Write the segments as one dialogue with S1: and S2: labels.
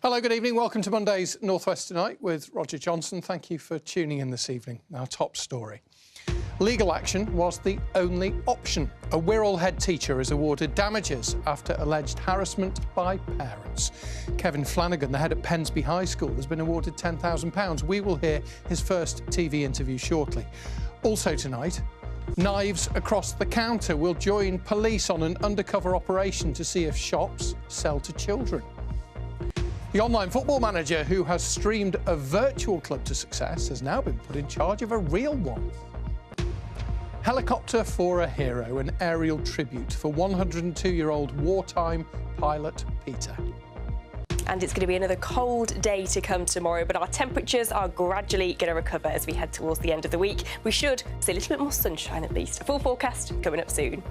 S1: Hello, good evening. Welcome to Monday's North West Tonight with Roger Johnson. Thank you for tuning in this evening. Our top story. Legal action was the only option. A Wirral head teacher is awarded damages after alleged harassment by parents. Kevin Flanagan, the head at Pensby High School, has been awarded £10,000. We will hear his first TV interview shortly. Also tonight, knives across the counter will join police on an undercover operation to see if shops sell to children. The online football manager who has streamed a virtual club to success has now been put in charge of a real one. Helicopter for a hero, an aerial tribute for 102-year-old wartime pilot Peter.
S2: And it's going to be another cold day to come tomorrow, but our temperatures are gradually going to recover as we head towards the end of the week. We should see a little bit more sunshine at least. A full forecast coming up soon.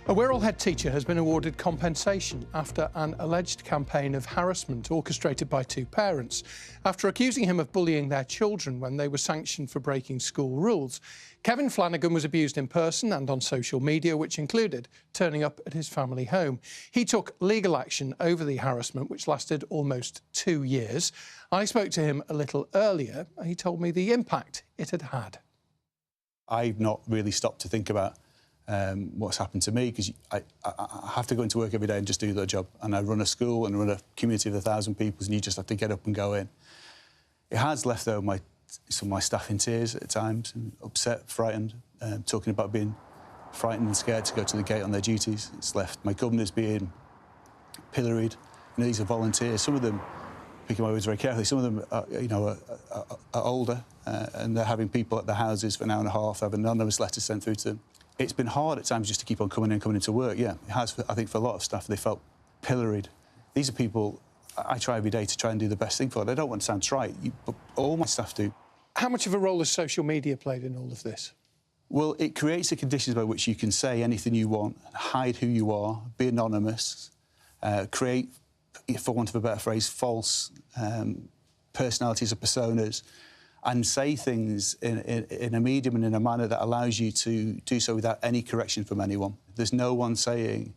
S1: A Wirral head teacher has been awarded compensation after an alleged campaign of harassment orchestrated by two parents. After accusing him of bullying their children when they were sanctioned for breaking school rules, Kevin Flanagan was abused in person and on social media, which included turning up at his family home. He took legal action over the harassment, which lasted almost 2 years. I spoke to him a little earlier. He told me the impact it had had.
S3: I've not really stopped to think about what's happened to me, because I have to go into work every day and just do their job. And I run a school and run a community of 1,000 people, and you just have to get up and go in. It has left, though, some of my staff in tears at times, and upset, frightened, talking about being frightened and scared to go to the gate on their duties. It's left my governors being pilloried. You know, these are volunteers. Some of them, picking my words very carefully, some of them are older, and they're having people at their houses for an hour and a half, have anonymous letters sent through to them. It's been hard at times just to keep on coming into work, yeah. It has, I think, for a lot of staff, they felt pilloried. These are people I try every day to try and do the best thing for. They don't want to sound trite, but all my staff do. How
S1: much of a role has social media played in all of this?
S3: Well, it creates the conditions by which you can say anything you want, hide who you are, be anonymous, create, for want of a better phrase, false personalities or personas, and say things in a medium and in a manner that allows you to do so without any correction from anyone. There's no one saying,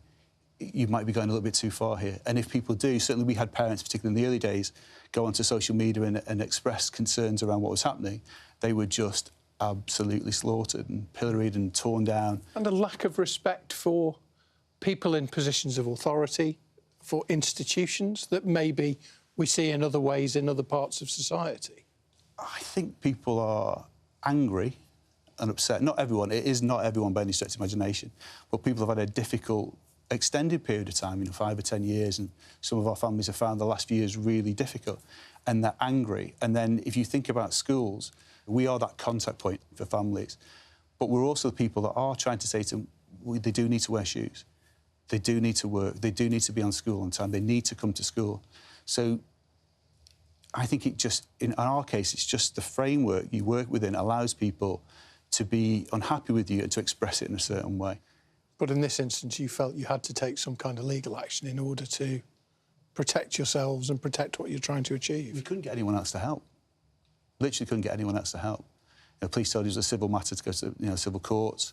S3: you might be going a little bit too far here. And if people do, certainly we had parents, particularly in the early days, go onto social media and express concerns around what was happening. They were just absolutely slaughtered and pilloried and torn down. And
S1: a lack of respect for people in positions of authority, for institutions that maybe we see in other ways in other parts of society.
S3: I think people are angry and upset. Not everyone. It is not everyone by any stretch of imagination. But people have had a difficult, extended period of time, 5 or 10 years, and some of our families have found the last few years really difficult. And they're angry. And then if you think about schools, we are that contact point for families. But we're also the people that are trying to say to them, they do need to wear shoes. They do need to work. They do need to be on school on time. They need to come to school. So I think in our case, it's just the framework you work within allows people to be unhappy with you and to express it in a certain way.
S1: But in this instance, you felt you had to take some kind of legal action in order to protect yourselves and protect what you're trying to achieve.
S3: We couldn't get anyone else to help. Literally couldn't get anyone else to help. The police told us it was a civil matter to go to civil courts,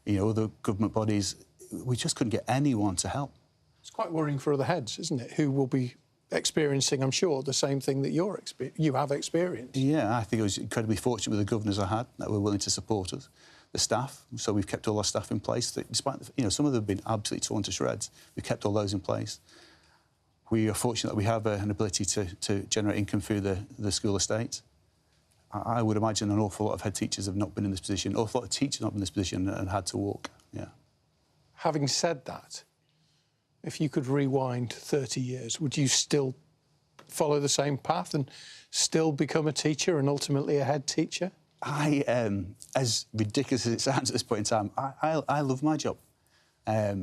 S3: other government bodies. We just couldn't get anyone to help.
S1: It's quite worrying for other heads, isn't it, who will be experiencing, I'm sure, the same thing that you have experienced.
S3: Yeah, I think I was incredibly fortunate with the governors I had that were willing to support us. The staff, so we've kept all our staff in place. Despite, some of them have been absolutely torn to shreds, we've kept all those in place. We are fortunate that we have an ability to generate income through the school estate. I would imagine an awful lot of head teachers have not been in this position, an awful lot of teachers have not been in this position and had to walk, yeah.
S1: Having said that, if you could rewind 30 years, would you still follow the same path and still become a teacher and ultimately a head teacher?
S3: As ridiculous as it sounds at this point in time, I love my job. I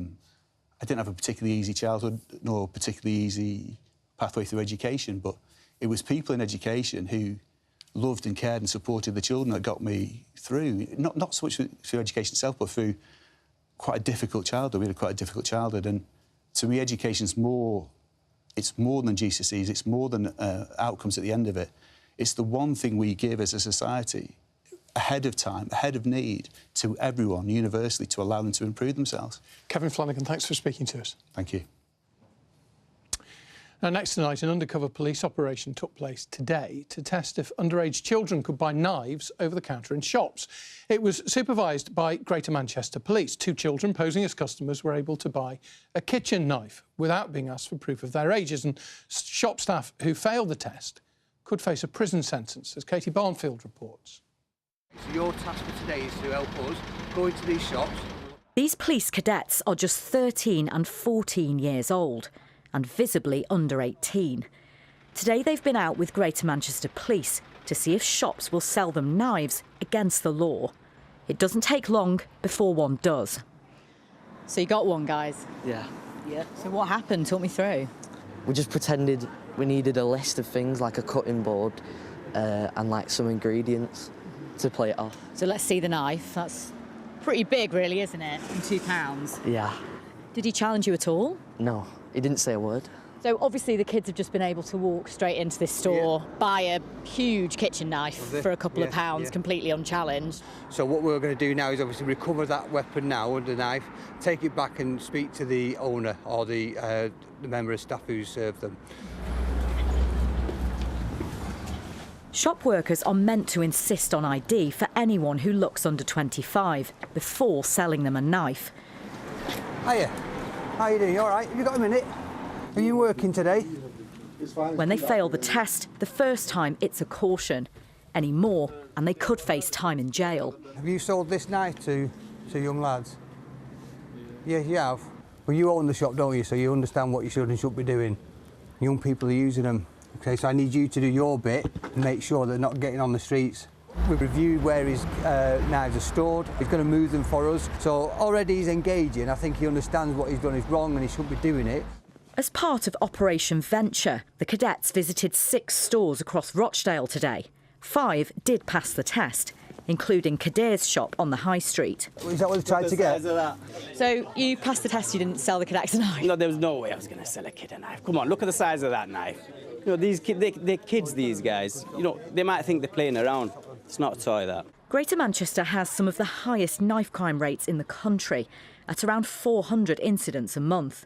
S3: didn't have a particularly easy childhood nor a particularly easy pathway through education, but it was people in education who loved and cared and supported the children that got me through. Not so much through education itself, but through quite a difficult childhood. We had quite a difficult childhood, and to me, education's more it's more than GCSEs, it's more than outcomes at the end of it. It's the one thing we give as a society ahead of time, ahead of need, to everyone universally to allow them to improve themselves.
S1: Kevin Flanagan, thanks for speaking to us.
S3: Thank you.
S1: Now, next tonight, an undercover police operation took place today to test if underage children could buy knives over the counter in shops. It was supervised by Greater Manchester Police. 2 children posing as customers were able to buy a kitchen knife without being asked for proof of their ages, and shop staff who failed the test could face a prison sentence, as Katie Barnfield reports.
S4: So your task for today is to help us go into these shops.
S5: These police cadets are just 13 and 14 years old and visibly under 18. Today they've been out with Greater Manchester Police to see if shops will sell them knives against the law. It doesn't take long before one does.
S6: So you got one, guys?
S7: Yeah.
S6: Yeah. So what happened? Talk me through.
S7: We just pretended we needed a list of things like a cutting board and like some ingredients to play it off.
S6: So let's see the knife. That's pretty big, really, isn't it? And £2.
S7: Yeah.
S6: Did he challenge you at all?
S7: No, he didn't say a word.
S6: So obviously the kids have just been able to walk straight into this store, buy a huge kitchen knife for a couple of pounds, completely unchallenged.
S4: So what we're going to do now is obviously recover that weapon now, the knife, take it back and speak to the owner or the member of staff who served them.
S5: Shop workers are meant to insist on ID for anyone who looks under 25 before selling them a knife.
S4: Hiya. How you doing? You all right? Have you got a minute? Are you working today?
S5: When they fail the test, the first time it's a caution. Any more, and they could face time in jail.
S4: Have you sold this knife to young lads? Yeah, you have. Well, you own the shop, don't you? So you understand what you should and shouldn't be doing. Young people are using them. OK, so I need you to do your bit and make sure they're not getting on the streets. We've reviewed where his knives are stored. He's going to move them for us. So already he's engaging. I think he understands what he's done is wrong and he shouldn't be doing it.
S5: As part of Operation Venture, the cadets visited 6 stores across Rochdale today. 5 did pass the test, including Kadir's shop on the High Street.
S4: Is that what they tried to get?
S6: So you passed the test, you didn't sell the cadets a knife?
S8: No, there was no way I was going to sell a kid a knife. Come on, look at the size of that knife. You know, these kids, they're kids, these guys. You know, they might think they're playing around. It's not a toy, that.
S5: Greater Manchester has some of the highest knife crime rates in the country, at around 400 incidents a month.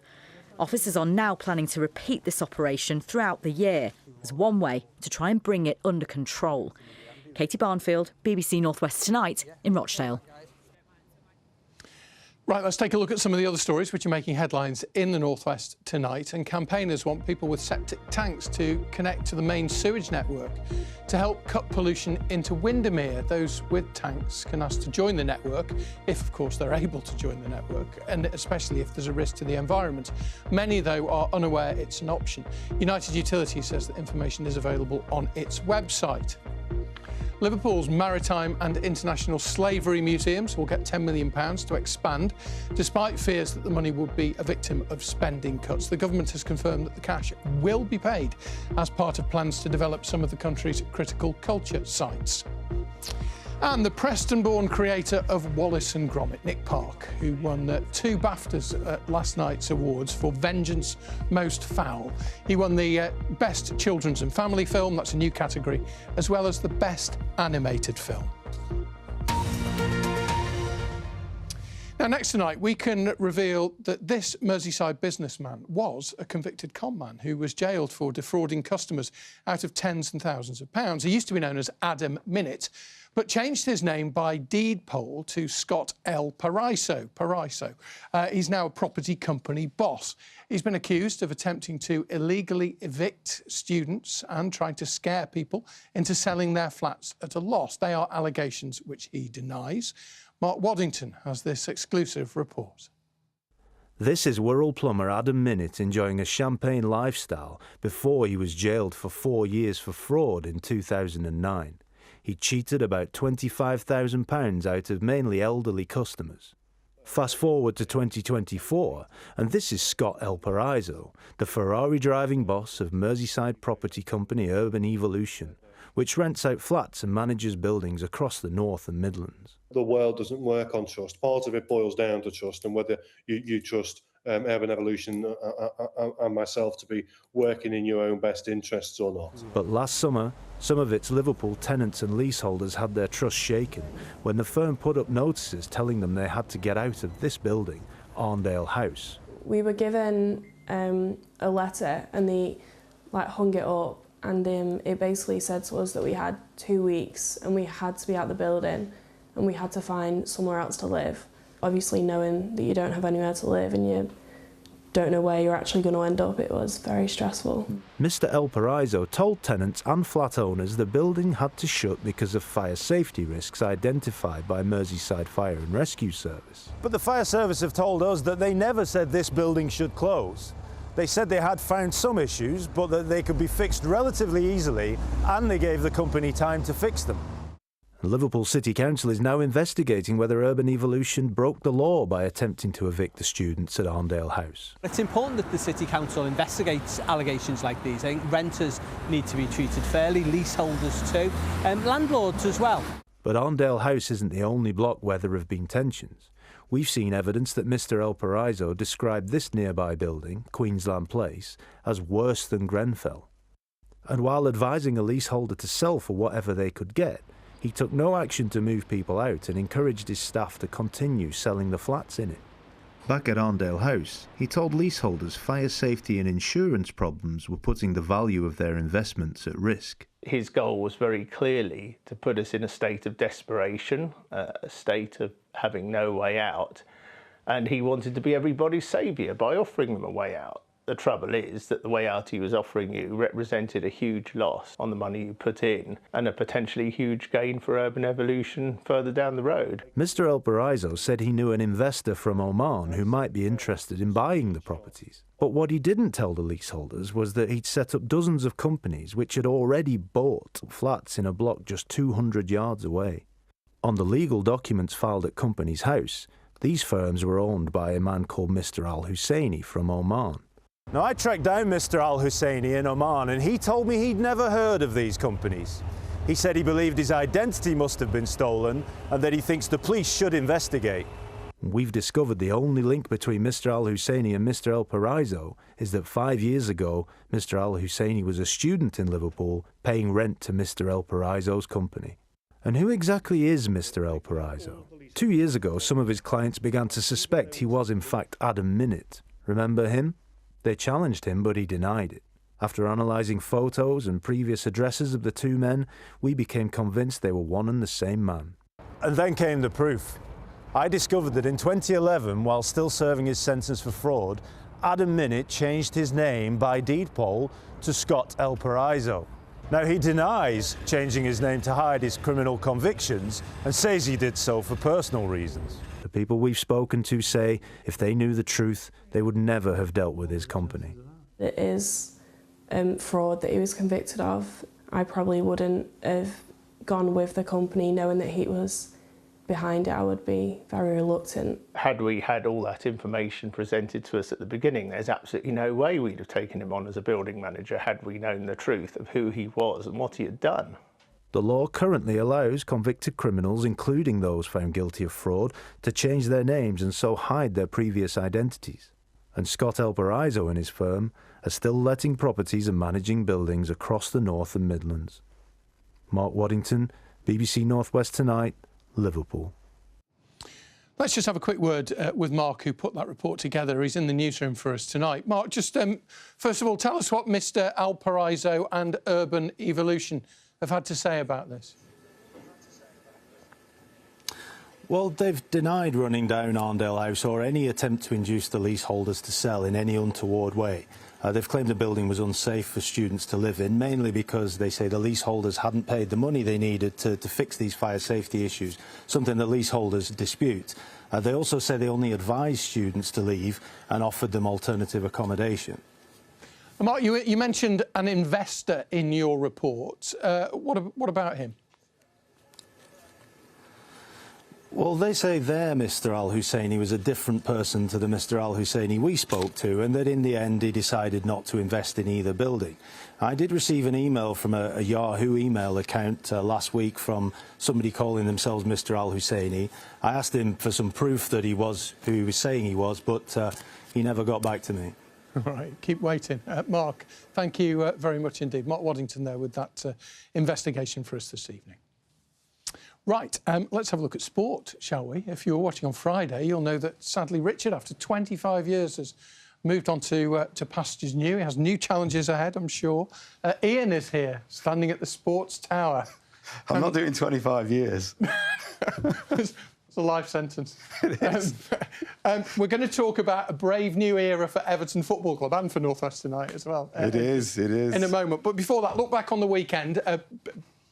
S5: Officers are now planning to repeat this operation throughout the year as one way to try and bring it under control. Katie Barnfield, BBC North West Tonight in Rochdale.
S1: Right, let's take a look at some of the other stories which are making headlines in the North West tonight. And campaigners want people with septic tanks to connect to the main sewage network to help cut pollution into Windermere. Those with tanks can ask to join the network, if of course they're able to join the network, and especially if there's a risk to the environment. Many, though, are unaware it's an option. United Utilities says that information is available on its website. Liverpool's Maritime and International Slavery Museums will get £10 million to expand, despite fears that the money would be a victim of spending cuts. The government has confirmed that the cash will be paid as part of plans to develop some of the country's critical culture sites. And the Preston-born creator of Wallace and Gromit, Nick Park, who won 2 BAFTAs at last night's awards for Vengeance Most Foul. He won the Best Children's and Family Film, that's a new category, as well as the Best Animated Film. Now, next tonight, we can reveal that this Merseyside businessman was a convicted con man who was jailed for defrauding customers out of tens and thousands of pounds. He used to be known as Adam Minnett, but changed his name by deed poll to Scott L. Paraiso. He's now a property company boss. He's been accused of attempting to illegally evict students and trying to scare people into selling their flats at a loss. They are allegations which he denies. Mark Waddington has this exclusive report.
S9: This is Wirral plumber Adam Minnett enjoying a champagne lifestyle before he was jailed for 4 years for fraud in 2009. He cheated about £25,000 out of mainly elderly customers. Fast forward to 2024, and this is Scott L. Paraiso, the Ferrari-driving boss of Merseyside property company Urban Evolution, which rents out flats and manages buildings across the North and Midlands.
S10: The world doesn't work on trust. Part of it boils down to trust and whether you trust Urban Evolution and myself to be working in your own best interests or not.
S9: But last summer, some of its Liverpool tenants and leaseholders had their trust shaken when the firm put up notices telling them they had to get out of this building, Arndale House.
S11: We were given a letter and they hung it up, and it basically said to us that we had 2 weeks and we had to be out the building and we had to find somewhere else to live. Obviously, knowing that you don't have anywhere to live and you don't know where you're actually going to end up, it was very stressful.
S9: Mr El Paraiso told tenants and flat owners the building had to shut because of fire safety risks identified by Merseyside Fire and Rescue Service.
S12: But the fire service have told us that they never said this building should close. They said they had found some issues, but that they could be fixed relatively easily, and they gave the company time to fix them.
S9: Liverpool City Council is now investigating whether Urban Evolution broke the law by attempting to evict the students at Arndale House.
S13: It's important that the City Council investigates allegations like these. I think renters need to be treated fairly, leaseholders too, and landlords as well.
S9: But Arndale House isn't the only block where there have been tensions. We've seen evidence that Mr El Paraiso described this nearby building, Queensland Place, as worse than Grenfell. And while advising a leaseholder to sell for whatever they could get, he took no action to move people out and encouraged his staff to continue selling the flats in it. Back at Arndale House, he told leaseholders fire safety and insurance problems were putting the value of their investments at risk.
S14: His goal was very clearly to put us in a state of desperation, a state of having no way out, and he wanted to be everybody's saviour by offering them a way out. The trouble is that the way out he was offering you represented a huge loss on the money you put in and a potentially huge gain for Urban Evolution further down the road.
S9: Mr El Paraiso said he knew an investor from Oman who might be interested in buying the properties. But what he didn't tell the leaseholders was that he'd set up dozens of companies which had already bought flats in a block just 200 yards away. On the legal documents filed at Companies House, these firms were owned by a man called Mr Al Husseini from Oman.
S12: Now, I tracked down Mr Al Husseini in Oman, and he told me he'd never heard of these companies. He said he believed his identity must have been stolen and that he thinks the police should investigate.
S9: We've discovered the only link between Mr Al Husseini and Mr El Paraiso is that 5 years ago, Mr Al Husseini was a student in Liverpool paying rent to Mr El Paraiso's company. And who exactly is Mr El Paraiso? 2 years ago, some of his clients began to suspect he was in fact Adam Minnett. Remember him? They challenged him, but he denied it. After analysing photos and previous addresses of the two men, we became convinced they were one and the same man.
S12: And then came the proof. I discovered that in 2011, while still serving his sentence for fraud, Adam Minnett changed his name by deed poll to Scott El Paraiso. Now, he denies changing his name to hide his criminal convictions and says he did so for personal reasons.
S9: The people we've spoken to say if they knew the truth, they would never have dealt with his company.
S11: It is fraud that he was convicted of. I probably wouldn't have gone with the company knowing that he was behind it. I would be very reluctant.
S14: Had we had all that information presented to us at the beginning, there's absolutely no way we'd have taken him on as a building manager had we known the truth of who he was and what he had done.
S9: The law currently allows convicted criminals, including those found guilty of fraud, to change their names and so hide their previous identities. And Scott El Paraiso and his firm are still letting properties and managing buildings across the North and Midlands. Mark Waddington, BBC North West Tonight, Liverpool.
S1: Let's just have a quick word with Mark, who put that report together. He's in the newsroom for us tonight. Mark, just first of all, tell us what Mr El Paraiso and Urban Evolution have had to say about this.
S9: Well, they've denied running down Arndale House or any attempt to induce the leaseholders to sell in any untoward way. They've claimed the building was unsafe for students to live in, mainly because they say the leaseholders hadn't paid the money they needed to fix these fire safety issues, something that leaseholders dispute. They also say they only advised students to leave and offered them alternative accommodation.
S1: Mark, you mentioned an investor in your report. What about him?
S9: Well, they say their Mr Al Husseini was a different person to the Mr Al Husseini we spoke to, and that in the end he decided not to invest in either building. I did receive an email from a Yahoo email account last week from somebody calling themselves Mr Al Husseini. I asked him for some proof that he was who he was saying he was, but
S12: He never got back to me.
S1: All right, keep waiting. Mark, thank you very much indeed. Mark Waddington there with that investigation for us this evening. Right, let's have a look at sport, shall we? If you were watching on Friday, you'll know that sadly Richard, after 25 years, has moved on to pastures new. He has new challenges ahead, I'm sure. Ian is here, standing at the Sports Tower.
S15: I'm not doing 25 years.
S1: It's a life sentence. We're going to talk about a brave new era for Everton Football Club and for North West tonight as well.
S15: It is. In
S1: a moment. But before that, look back on the weekend.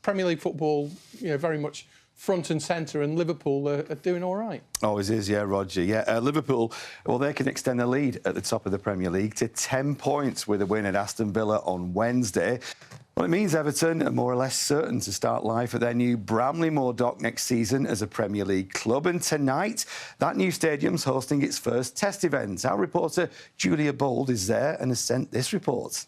S1: Premier League football, very much front and centre, and Liverpool are doing all right.
S15: Always is, yeah, Roger. Yeah, Liverpool, well, they can extend the lead at the top of the Premier League to 10 points with a win at Aston Villa on Wednesday. Well, it means Everton are more or less certain to start life at their new Bramley Moor dock next season as a Premier League club. And tonight, that new stadium's hosting its first test event. Our reporter Julia Bold is there and has sent this report.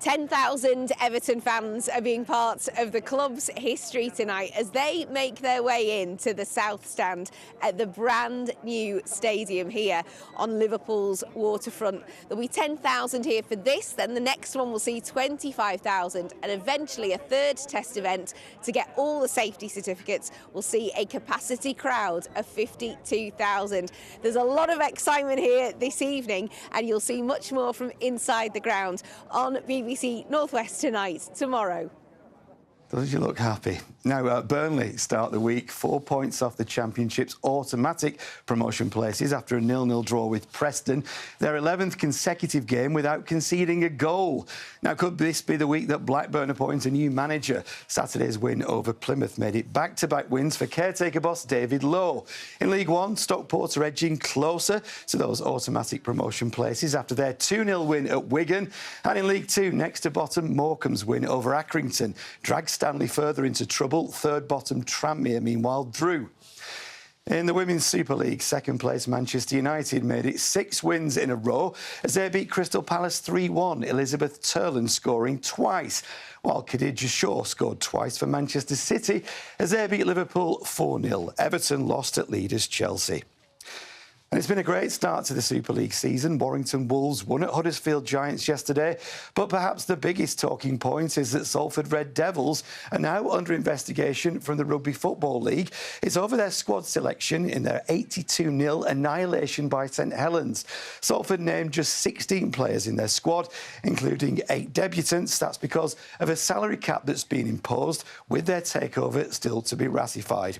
S16: 10,000 Everton fans are being part of the club's history tonight as they make their way into the South Stand at the brand new stadium here on Liverpool's waterfront. There'll be 10,000 here for this, then the next one will see 25,000, and eventually a third test event to get all the safety certificates will see a capacity crowd of 52,000. There's a lot of excitement here this evening, and you'll see much more from inside the ground on BBC North West Tonight tomorrow.
S15: Does you look happy? Now, Burnley start the week 4 points off the Championship's automatic promotion places after a 0-0 draw with Preston. Their 11th consecutive game without conceding a goal. Now, could this be the week that Blackburn appoints a new manager? Saturday's win over Plymouth made it back-to-back wins for caretaker boss David Lowe. In League One, Stockport are edging closer to those automatic promotion places after their 2-0 win at Wigan. And in League Two, next to bottom, Morecambe's win over Accrington drags Stanley further into trouble. Third bottom Tranmere, meanwhile, drew. In the Women's Super League, second place Manchester United made it 6 wins in a row as they beat Crystal Palace 3-1, Elizabeth Turland scoring twice, while Khadija Shaw scored twice for Manchester City as they beat Liverpool 4-0. Everton lost at leaders Chelsea. And it's been a great start to the Super League season. Warrington Wolves won at Huddersfield Giants yesterday, but perhaps the biggest talking point is that Salford Red Devils are now under investigation from the Rugby Football League. It's over their squad selection in their 82-0 annihilation by St Helens. Salford named just 16 players in their squad, including 8 debutants. That's because of a salary cap that's been imposed, with their takeover still to be ratified.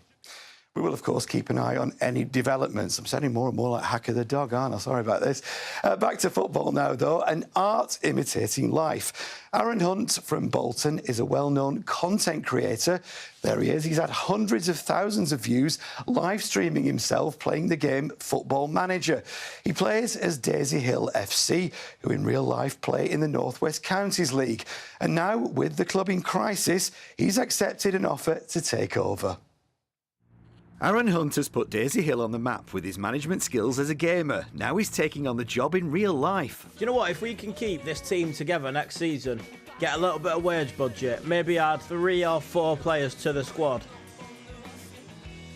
S15: We will, of course, keep an eye on any developments. I'm sounding more and more like Hacker the dog, aren't I? Sorry about this. Back to football now, though, and art imitating life. Aaron Hunt from Bolton is a well-known content creator. There he is. He's had hundreds of thousands of views live streaming himself playing the game Football Manager. He plays as Daisy Hill FC, who in real life play in the North West Counties League. And now, with the club in crisis, he's accepted an offer to take over. Aaron Hunt has put Daisy Hill on the map with his management skills as a gamer. Now he's taking on the job in real life.
S17: Do you know what? If we can keep this team together next season, get a little bit of wage budget, maybe add 3 or 4 players to the squad,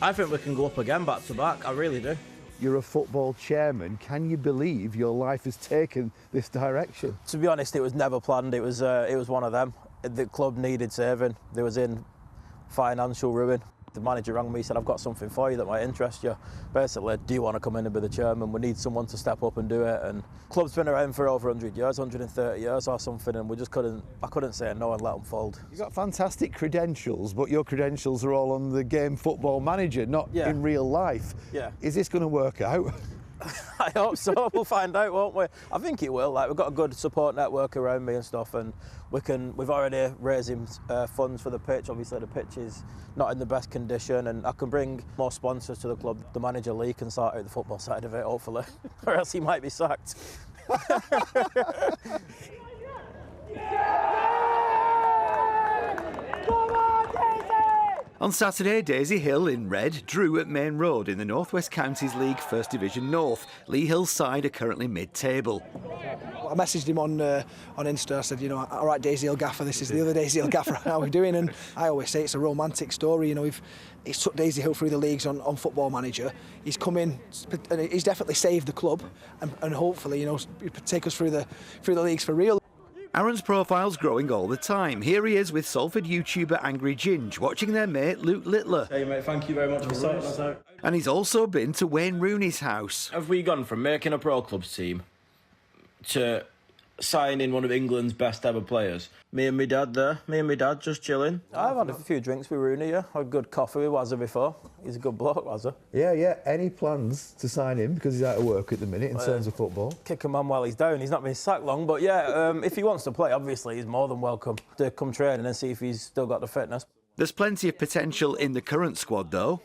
S17: I think we can go up again back to back. I really do.
S18: You're a football chairman. Can you believe your life has taken this direction?
S17: To be honest, it was never planned. It was one of them. The club needed saving. They was in financial ruin. The manager rang me, said, I've got something for you that might interest you. Basically, do you want to come in and be the chairman? We need someone to step up and do it. And the club's been around for over 100 years, 130 years or something, and I couldn't say no and let them fold.
S18: You've got fantastic credentials, but your credentials are all on the game Football Manager, not in real life.
S17: Yeah.
S18: Is this going to work out?
S17: I hope so. We'll find out, won't we? I think it will. Like, we've got a good support network around me and stuff, and we've already raising funds for the pitch. Obviously, the pitch is not in the best condition, and I can bring more sponsors to the club. The manager Lee can sort out the football side of it, hopefully, or else he might be sacked.
S15: On Saturday, Daisy Hill in red drew at Main Road in the North West Counties League First Division North. Lee Hill's side are currently mid-table.
S19: I messaged him on Insta. I said, you know, all right, Daisy Hill Gaffer, this is the other Daisy Hill Gaffer. How are we doing? And I always say it's a romantic story. You know, he's took Daisy Hill through the leagues on Football Manager. He's come in and he's definitely saved the club, and hopefully, you know, take us through the leagues for real.
S15: Aaron's profile's growing all the time. Here he is with Salford YouTuber Angry Ginge, watching their mate Luke Littler.
S20: Hey mate, thank you very much for sorting us out.
S15: And he's also been to Wayne Rooney's house.
S20: Have we gone from making a pro clubs team to signing one of England's best ever players? Me and my dad there, just chilling.
S17: I've had a few drinks with Rooney, yeah. I had good coffee with Wazza before. He's a good bloke, Wazza.
S18: Yeah. Any plans to sign him because he's out of work at the minute in terms of football?
S17: Kick a man while he's down. He's not been sacked long, but yeah, if he wants to play, obviously he's more than welcome to come training and see if he's still got the fitness.
S15: There's plenty of potential in the current squad, though.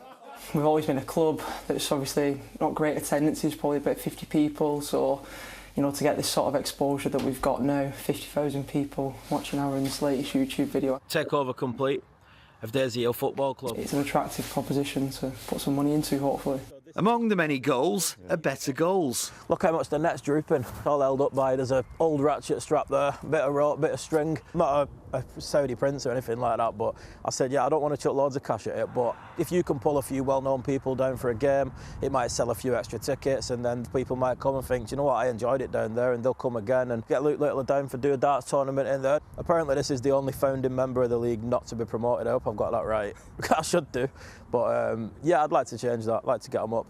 S21: We've always been a club that's obviously not great attendances, probably about 50 people, so you know, to get this sort of exposure that we've got now, 50,000 people watching Aaron's latest YouTube video.
S17: Takeover complete of Daisy Hill Football Club.
S21: It's an attractive proposition to put some money into, hopefully.
S15: Among the many goals are better goals.
S17: Look how much the net's drooping, all held up by, there's an old ratchet strap there, a bit of rope, bit of string. Not a Saudi prince or anything like that, but I said, yeah, I don't want to chuck loads of cash at it, but if you can pull a few well-known people down for a game, it might sell a few extra tickets, and then people might come and think, you know what, I enjoyed it down there, and they'll come again and get Luke Littler down for do a darts tournament in there. Apparently this is the only founding member of the league not to be promoted. I hope I've got that right. I should do, but yeah, I'd like to change that, I'd like to get them up.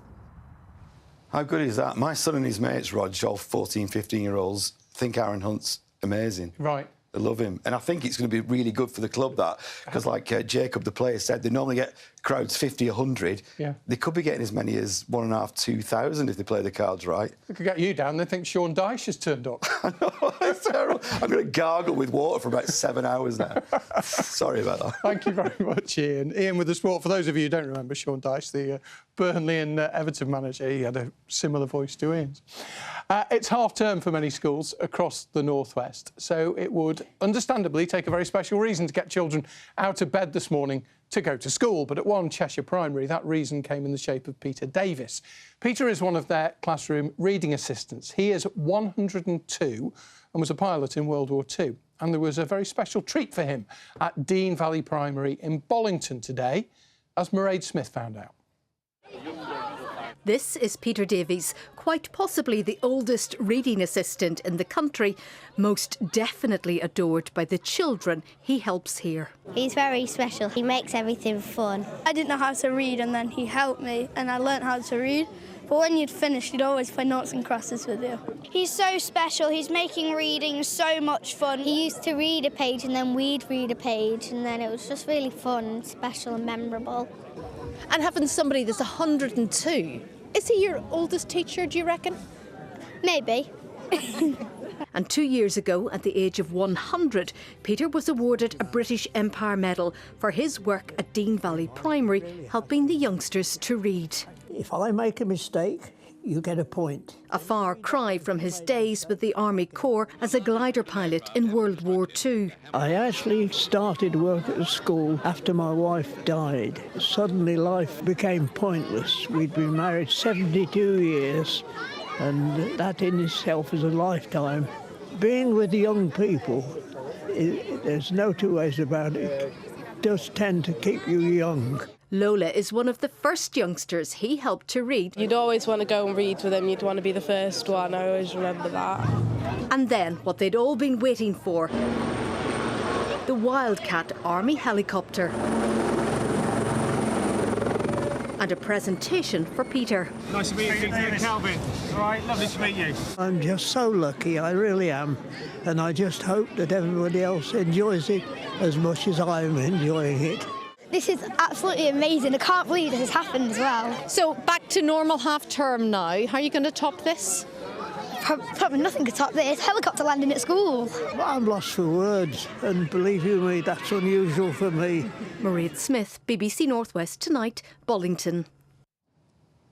S15: How good is that? My son and his mates, Rog, all 14, 15-year-olds, think Aaron Hunt's amazing.
S1: Right.
S15: They love him. And I think it's going to be really good for the club, that, because like Jacob, the player, said, they normally get crowds 50, 100.
S1: Yeah.
S15: They could be getting as many as 1,500, 2,000 if they play the cards right.
S1: They could get you down, they think Sean Dyche has turned up.
S15: I know, it's terrible. I'm going to gargle with water for about 7 hours now. Sorry about that.
S1: Thank you very much, Ian. Ian with the sport. For those of you who don't remember Sean Dyche, the Burnley and Everton manager, he had a similar voice to Ian's. It's half-term for many schools across the North West, so it would understandably take a very special reason to get children out of bed this morning to go to school. But at one Cheshire Primary, that reason came in the shape of Peter Davis. Peter is one of their classroom reading assistants. He is 102 and was a pilot in World War II. And there was a very special treat for him at Dean Valley Primary in Bollington today, as Mairead Smith found out.
S22: This is Peter Davies, quite possibly the oldest reading assistant in the country, most definitely adored by the children he helps here.
S23: He's very special. He makes everything fun. I didn't know how to read and then he helped me and I learnt how to read. But when you'd finished, he'd always play noughts and crosses with you. He's so special. He's making reading so much fun. He used to read a page and then we'd read a page and then it was just really fun, special and memorable.
S22: And having somebody that's 102, is he your oldest teacher, do you reckon?
S23: Maybe.
S22: And 2 years ago, at the age of 100, Peter was awarded a British Empire Medal for his work at Dean Valley Primary, helping the youngsters to read.
S24: If I make a mistake, you get a point.
S22: A far cry from his days with the Army Corps as a glider pilot in World War II.
S24: I actually started work at school after my wife died. Suddenly life became pointless. We'd been married 72 years, and that in itself is a lifetime. Being with young people, there's no two ways about it, does tend to keep you young.
S22: Lola is one of the first youngsters he helped to read.
S11: You'd always want to go and read with him, you'd want to be the first one, I always remember that.
S22: And then what they'd all been waiting for, the Wildcat Army helicopter. And a presentation for Peter.
S12: Nice to meet you, Calvin. All right, lovely to meet you.
S24: I'm just so lucky, I really am. And I just hope that everybody else enjoys it as much as I'm enjoying it.
S23: This is absolutely amazing. I can't believe this has happened as well.
S22: So back to normal half term now. How are you going to top this?
S23: Probably nothing could top this. Helicopter landing at school.
S24: I'm lost for words, and believe you me, that's unusual for me.
S22: Mairead Smith, BBC North West Tonight, Bollington.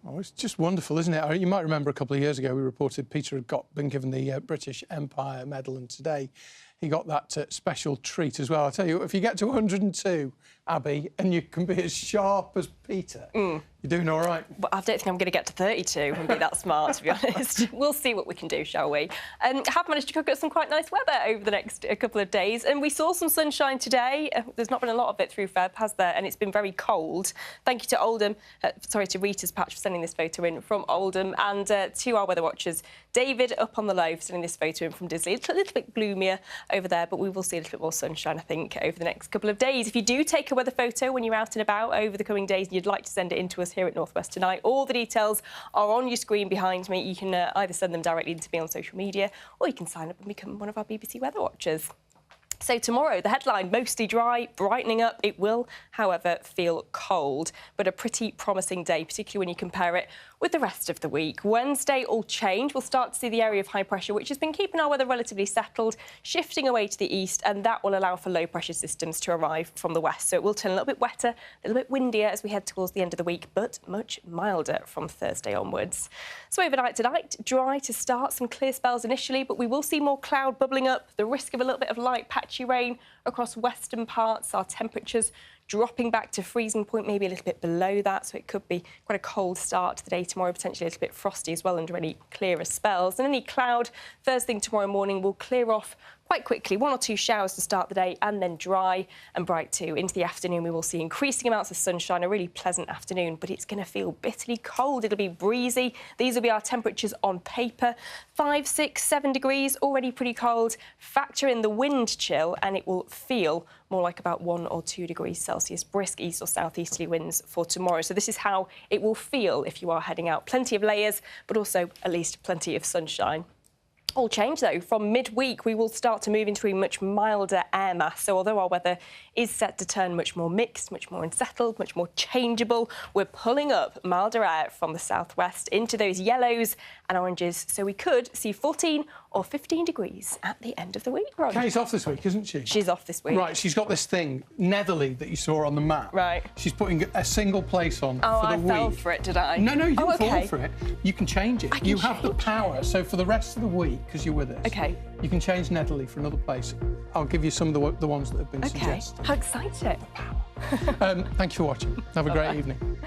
S1: Oh, it's just wonderful, isn't it? You might remember a couple of years ago we reported Peter had been given the British Empire Medal, and today he got that special treat as well. I tell you, if you get to 102, Abby, and you can be as sharp as Peter Peter. You're doing all right.
S2: Well, I don't think I'm going to get to 32 and be that smart, to be honest. We'll see what we can do, shall we? I have managed to cook up some quite nice weather over the next couple of days, and we saw some sunshine today. There's not been a lot of it through Feb, has there? And it's been very cold. Thank you to Oldham, to Rita's Patch for sending this photo in from Oldham, and to our weather watchers, David up on the low for sending this photo in from Disley. It's a little bit gloomier over there, but we will see a little bit more sunshine, I think, over the next couple of days. If you do take a weather photo when you're out and about over the coming days and you'd like to send it in to us here at North West Tonight, all the details are on your screen behind me. You can either send them directly to me on social media, or you can sign up and become one of our BBC Weather Watchers. So tomorrow, the headline, mostly dry, brightening up. It will, however, feel cold, but a pretty promising day, particularly when you compare it with the rest of the week. Wednesday, all change. We'll start to see the area of high pressure, which has been keeping our weather relatively settled, shifting away to the east, and that will allow for low pressure systems to arrive from the west. So it will turn a little bit wetter, a little bit windier as we head towards the end of the week, but much milder from Thursday onwards. So overnight tonight, dry to start, some clear spells initially, but we will see more cloud bubbling up, the risk of a little bit of light patchy rain across western parts. Our temperatures dropping back to freezing point, maybe a little bit below that, so it could be quite a cold start to the day tomorrow, potentially a little bit frosty as well under any clearer spells. And any cloud first thing tomorrow morning will clear off quite quickly. 1 or 2 showers to start the day, and then dry and bright too. Into the afternoon, we will see increasing amounts of sunshine, a really pleasant afternoon, but it's going to feel bitterly cold. It'll be breezy. These will be our temperatures on paper. 5, 6, 7 degrees, already pretty cold. Factor in the wind chill, and it will feel more like about 1 or 2 degrees Celsius, brisk east or southeasterly winds for tomorrow. So this is how it will feel if you are heading out. Plenty of layers, but also at least plenty of sunshine. All change, though. From midweek, we will start to move into a much milder air mass. So although our weather is set to turn much more mixed, much more unsettled, much more changeable, we're pulling up milder air from the southwest into those yellows and oranges. So we could see 14 or 15 degrees at the end of the week, Ron.
S1: Kay's off this week, isn't she?
S2: She's off this week.
S1: Right, she's got this thing, Netherly, that you saw on the map.
S2: Right.
S1: She's putting a single place on
S2: Oh,
S1: for the
S2: I
S1: week.
S2: fell for it, did I?
S1: No, you didn't
S2: okay.
S1: fall for it. You can change it. You have the power. So for the rest of the week, because you're with us,
S2: okay,
S1: you can change Netherly for another place. I'll give you some of the ones that have been suggested.
S2: How exciting.
S1: Thank you for watching. Have a great evening.